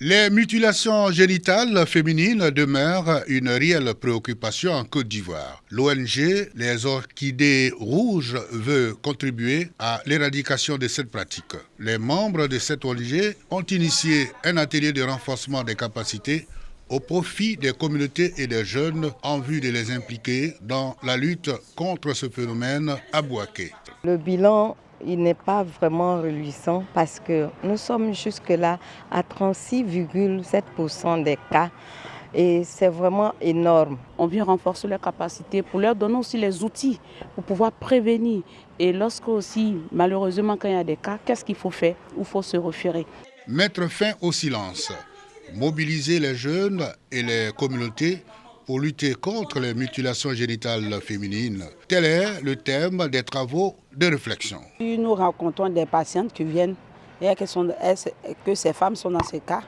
Les mutilations génitales féminines demeurent une réelle préoccupation en Côte d'Ivoire. L'ONG Les Orchidées Rouges veut contribuer à l'éradication de cette pratique. Les membres de cette ONG ont initié un atelier de renforcement des capacités au profit des communautés et des jeunes en vue de les impliquer dans la lutte contre ce phénomène à Bouaké. Le bilan, il n'est pas vraiment reluisant parce que nous sommes jusque-là à 36,7% des cas et c'est vraiment énorme. On vient renforcer leurs capacités pour leur donner aussi les outils pour pouvoir prévenir. Et lorsque aussi, malheureusement, quand il y a des cas, qu'est-ce qu'il faut faire? Où il faut se référer? Mettre fin au silence, mobiliser les jeunes et les communautés pour lutter contre les mutilations génitales féminines. Tel est le thème des travaux de réflexion. Nous rencontrons des patientes qui viennent et que ces femmes sont dans ces cas.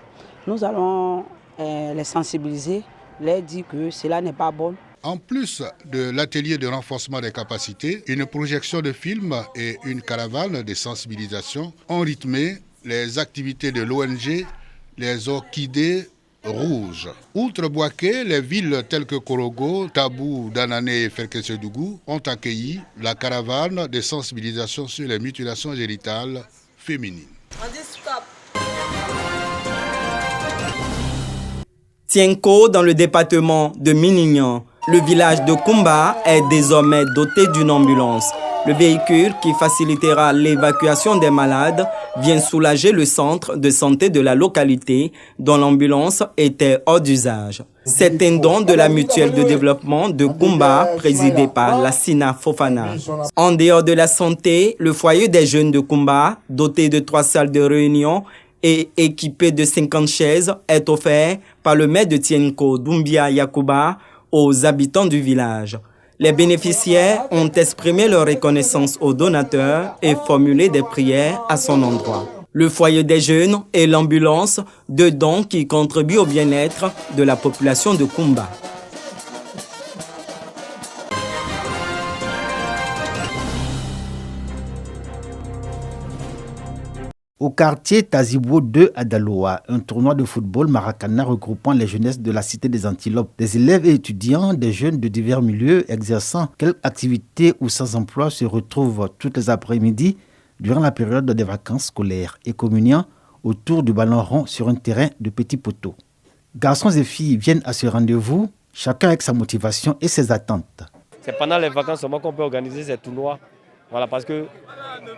Nous allons les sensibiliser, leur dire que cela n'est pas bon. En plus de l'atelier de renforcement des capacités, une projection de films et une caravane de sensibilisation ont rythmé les activités de l'ONG Les Orchidées Rouges. Outre Bouaké, les villes telles que Korogo, Tabou, Danané et Ferkessédougou ont accueilli la caravane de sensibilisation sur les mutilations génitales féminines. On dit stop. Tienko, dans le département de Minignan, le village de Kumba est désormais doté d'une ambulance. Le véhicule qui facilitera l'évacuation des malades vient soulager le centre de santé de la localité dont l'ambulance était hors d'usage. C'est un don de la mutuelle de développement de Kumba présidée par Lassina Fofana. En dehors de la santé, le foyer des jeunes de Kumba, doté de 3 salles de réunion et équipé de 50 chaises, est offert par le maire de Tienko, Doumbia Yakuba, aux habitants du village. Les bénéficiaires ont exprimé leur reconnaissance aux donateurs et formulé des prières à son endroit. Le foyer des jeunes et l'ambulance, 2 dons qui contribuent au bien-être de la population de Kumba. Au quartier Tazibo 2 à Daloa, un tournoi de football maracana regroupant les jeunesses de la cité des Antilopes, des élèves et étudiants, des jeunes de divers milieux exerçant quelques activités ou sans emploi se retrouvent toutes les après-midi durant la période des vacances scolaires et communiant autour du ballon rond sur un terrain de petits poteaux. Garçons et filles viennent à ce rendez-vous, chacun avec sa motivation et ses attentes. C'est pendant les vacances seulement qu'on peut organiser ces tournois. Voilà, parce que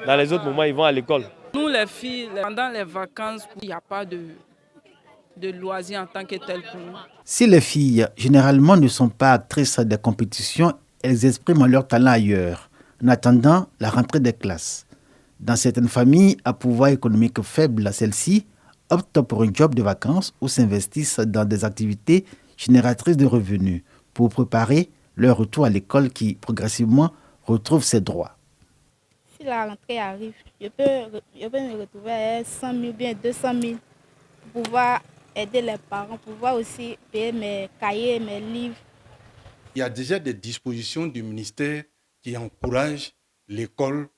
dans les autres moments, ils vont à l'école. Nous, les filles, pendant les vacances, il n'y a pas de loisirs en tant que tel pour nous. Si les filles, généralement, ne sont pas actrices des compétitions, elles expriment leur talent ailleurs, en attendant la rentrée des classes. Dans certaines familles à pouvoir économique faible, celles-ci optent pour un job de vacances ou s'investissent dans des activités génératrices de revenus pour préparer leur retour à l'école qui, progressivement, retrouve ses droits. Si la rentrée arrive, je peux me retrouver à 100 000, bien 200 000 pour pouvoir aider les parents, pour pouvoir aussi payer mes cahiers, mes livres. Il y a déjà des dispositions du ministère qui encouragent l'école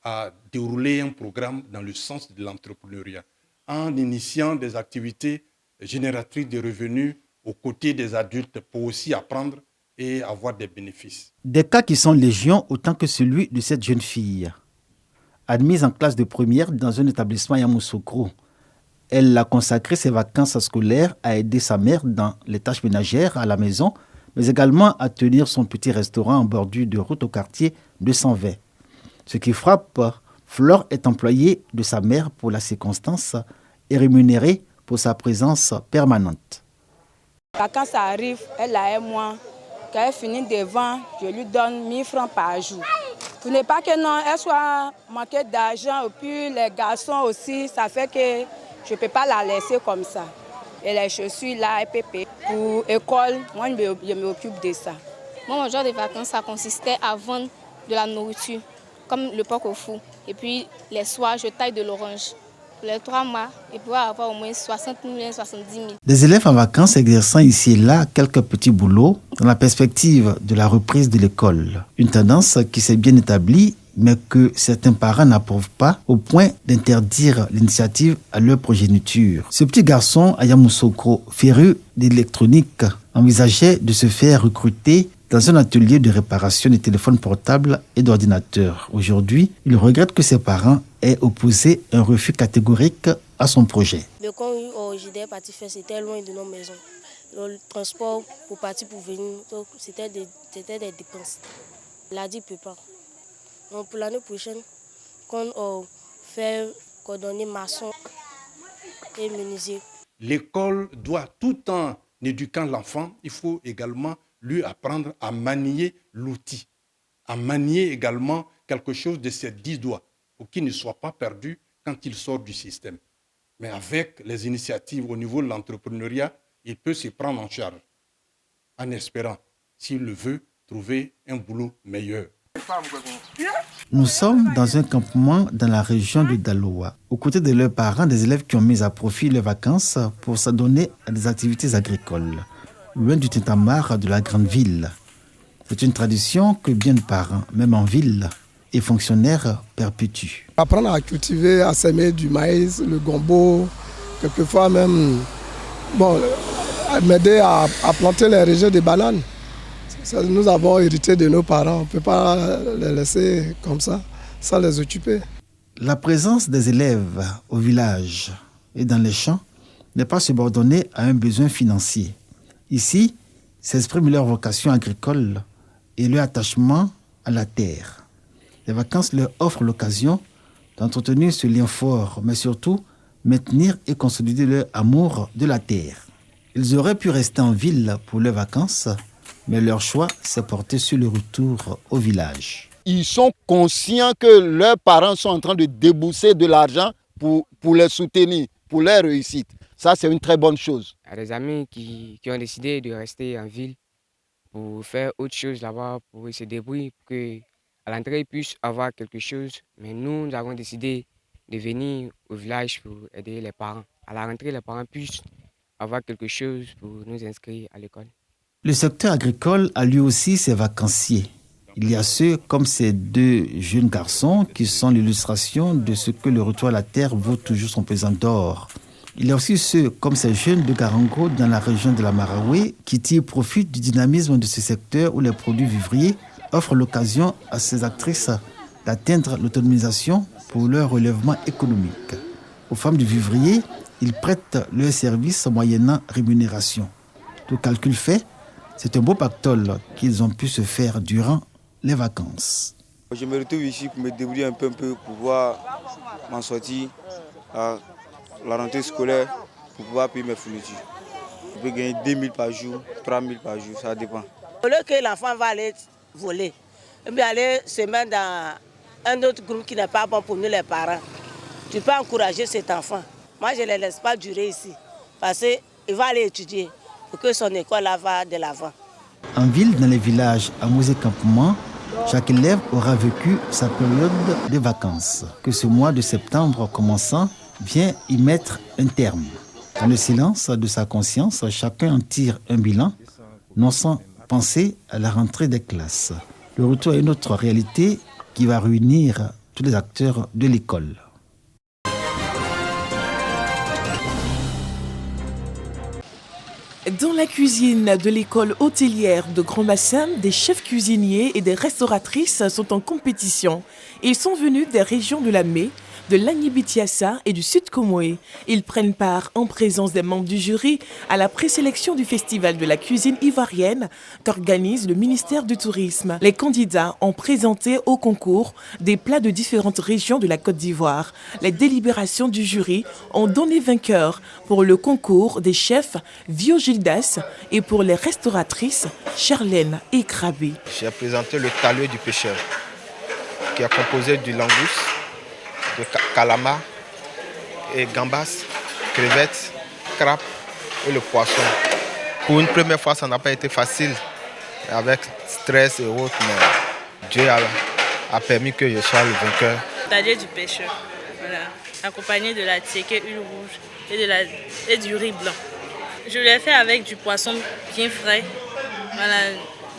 à dérouler un programme dans le sens de l'entrepreneuriat, en initiant des activités génératrices de revenus aux côtés des adultes pour aussi apprendre et avoir des bénéfices. Des cas qui sont légion autant que celui de cette jeune fille. Admise en classe de première dans un établissement à Yamoussoukro, elle a consacré ses vacances scolaires à aider sa mère dans les tâches ménagères à la maison, mais également à tenir son petit restaurant en bordure de route au quartier 220. Ce qui frappe, Flore est employée de sa mère pour la circonstance et rémunérée pour sa présence permanente. Quand ça arrive, elle a un mois. Quand elle finit devant, je lui donne 1000 francs par jour. Pour ne pas que non, elle soit manquée d'argent, et puis les garçons aussi, ça fait que je ne peux pas la laisser comme ça. Et les chaussures là, EPP. Pour l'école, moi je m'occupe de ça. Moi, mon genre de vacances, ça consistait à vendre de la nourriture, comme le porc au four. Et puis les soirs, je taille de l'orange. Pour les 3 mois, il pourrait avoir au moins 60 000, 70 000. Des élèves en vacances exerçant ici et là quelques petits boulots dans la perspective de la reprise de l'école. Une tendance qui s'est bien établie mais que certains parents n'approuvent pas au point d'interdire l'initiative à leur progéniture. Ce petit garçon à Yamoussoukro, féru d'électronique, envisageait de se faire recruter dans un atelier de réparation des téléphones portables et d'ordinateurs. Aujourd'hui, il regrette que ses parents aient opposé un refus catégorique à son projet. Le camp où j'étais parti faire, c'était loin de nos maisons. Le transport pour partir pour venir, donc c'était des dépenses. Il a dit qu'il ne peut pas. Donc pour l'année prochaine, quand on fait coordonner maçon et menuisier. L'école doit, tout en éduquant l'enfant, il faut également lui apprendre à manier l'outil, à manier également quelque chose de ses 10 doigts pour qu'il ne soit pas perdu quand il sort du système. Mais avec les initiatives au niveau de l'entrepreneuriat, il peut se prendre en charge en espérant, s'il le veut, trouver un boulot meilleur. Nous sommes dans un campement dans la région de Daloa. Aux côtés de leurs parents, des élèves qui ont mis à profit leurs vacances pour s'adonner à des activités agricoles, loin du tintamarre de la grande ville. C'est une tradition que bien de parents, même en ville, et fonctionnaires perpétuent. Apprendre à cultiver, à semer du maïs, le gombo, quelquefois même m'aider à planter les rejets de bananes. Ça, nous avons hérité de nos parents, on ne peut pas les laisser comme ça, sans les occuper. La présence des élèves au village et dans les champs n'est pas subordonnée à un besoin financier. Ici, s'exprime leur vocation agricole et leur attachement à la terre. Les vacances leur offrent l'occasion d'entretenir ce lien fort, mais surtout maintenir et consolider leur amour de la terre. Ils auraient pu rester en ville pour leurs vacances, mais leur choix s'est porté sur le retour au village. Ils sont conscients que leurs parents sont en train de débourser de l'argent pour les soutenir, pour leur réussite. Ça, c'est une très bonne chose. Il y a des amis qui ont décidé de rester en ville pour faire autre chose là-bas, pour se débrouiller, pour qu'à l'entrée, ils puissent avoir quelque chose. Mais nous avons décidé de venir au village pour aider les parents. À la rentrée, les parents puissent avoir quelque chose pour nous inscrire à l'école. Le secteur agricole a lui aussi ses vacanciers. Il y a ceux comme ces deux jeunes garçons qui sont l'illustration de ce que le retour à la terre vaut toujours son pesant d'or. Il y a aussi ceux comme ces jeunes de Garango dans la région de la Maraoué qui tirent profit du dynamisme de ce secteur où les produits vivriers offrent l'occasion à ces actrices d'atteindre l'autonomisation pour leur relèvement économique. Aux femmes du vivrier, ils prêtent leurs services moyennant rémunération. Tout calcul fait, c'est un beau pactole qu'ils ont pu se faire durant les vacances. Je me retrouve ici pour me débrouiller un peu pour pouvoir m'en sortir à la rentrée scolaire pour pouvoir payer mes fournitures. Je peux gagner 2 000 par jour, 3 000 par jour, ça dépend. Au lieu que l'enfant va aller voler, il va aller se mettre dans un autre groupe qui n'est pas bon pour nous les parents. Tu peux encourager cet enfant. Moi, je ne les laisse pas durer ici parce qu'il va aller étudier pour que son école va de l'avant. En ville, dans les villages, à Mosée-Campement, chaque élève aura vécu sa période de vacances. Que ce mois de septembre commençant vient y mettre un terme. Dans le silence de sa conscience, chacun en tire un bilan, non sans penser à la rentrée des classes. Le retour à une autre réalité qui va réunir tous les acteurs de l'école. Dans la cuisine de l'école hôtelière de Grand Bassam, des chefs cuisiniers et des restauratrices sont en compétition. Ils sont venus des régions de la Mé, de l'Agnibitiassa et du Sud Comoé. Ils prennent part en présence des membres du jury à la présélection du Festival de la cuisine ivoirienne qu'organise le ministère du Tourisme. Les candidats ont présenté au concours des plats de différentes régions de la Côte d'Ivoire. Les délibérations du jury ont donné vainqueur pour le concours des chefs Vio Gildas et pour les restauratrices Charlène et Krabé. J'ai présenté le taleux du pêcheur qui est composé du langouste, de calamar et gambas, crevettes, crabes et le poisson. Pour une première fois, ça n'a pas été facile avec stress et autres, mais Dieu a permis que je sois le vainqueur. Talé du pêcheur, voilà, accompagné de la tiéké huile rouge et du riz blanc. Je l'ai fait avec du poisson bien frais, voilà,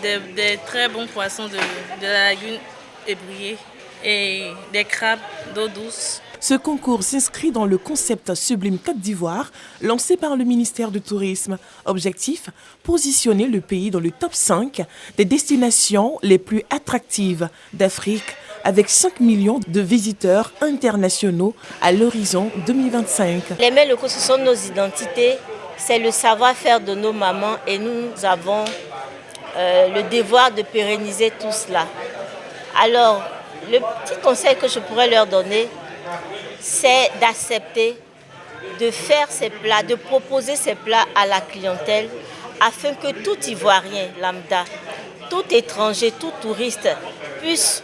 des très bons poissons de la lagune ébrouillée et des crabes d'eau douce. Ce concours s'inscrit dans le concept Sublime Côte d'Ivoire lancé par le ministère du Tourisme. Objectif, positionner le pays dans le top 5 des destinations les plus attractives d'Afrique avec 5 millions de visiteurs internationaux à l'horizon 2025. Les mets locaux, ce sont nos identités, c'est le savoir-faire de nos mamans et nous avons le devoir de pérenniser tout cela. Alors, le petit conseil que je pourrais leur donner, c'est d'accepter de faire ces plats, de proposer ces plats à la clientèle afin que tout Ivoirien lambda, tout étranger, tout touriste puisse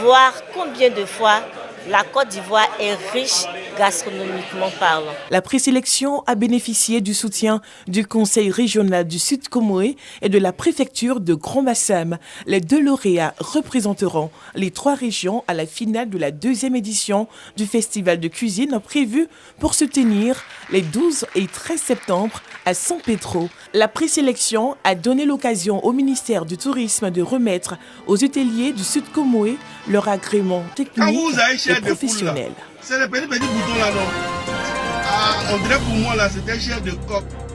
voir combien de fois la Côte d'Ivoire est riche gastronomiquement parlant. La présélection a bénéficié du soutien du Conseil régional du Sud Comoé et de la préfecture de Grand-Bassam. Les 2 lauréats représenteront les 3 régions à la finale de la 2e édition du Festival de cuisine prévu pour se tenir les 12 et 13 septembre à San Pedro. La présélection a donné l'occasion au ministère du Tourisme de remettre aux hôteliers du Sud Comoé leur agrément technique et professionnel. C'est le petit bouton là, non? Ah, on dirait pour moi là, c'était chair de coq.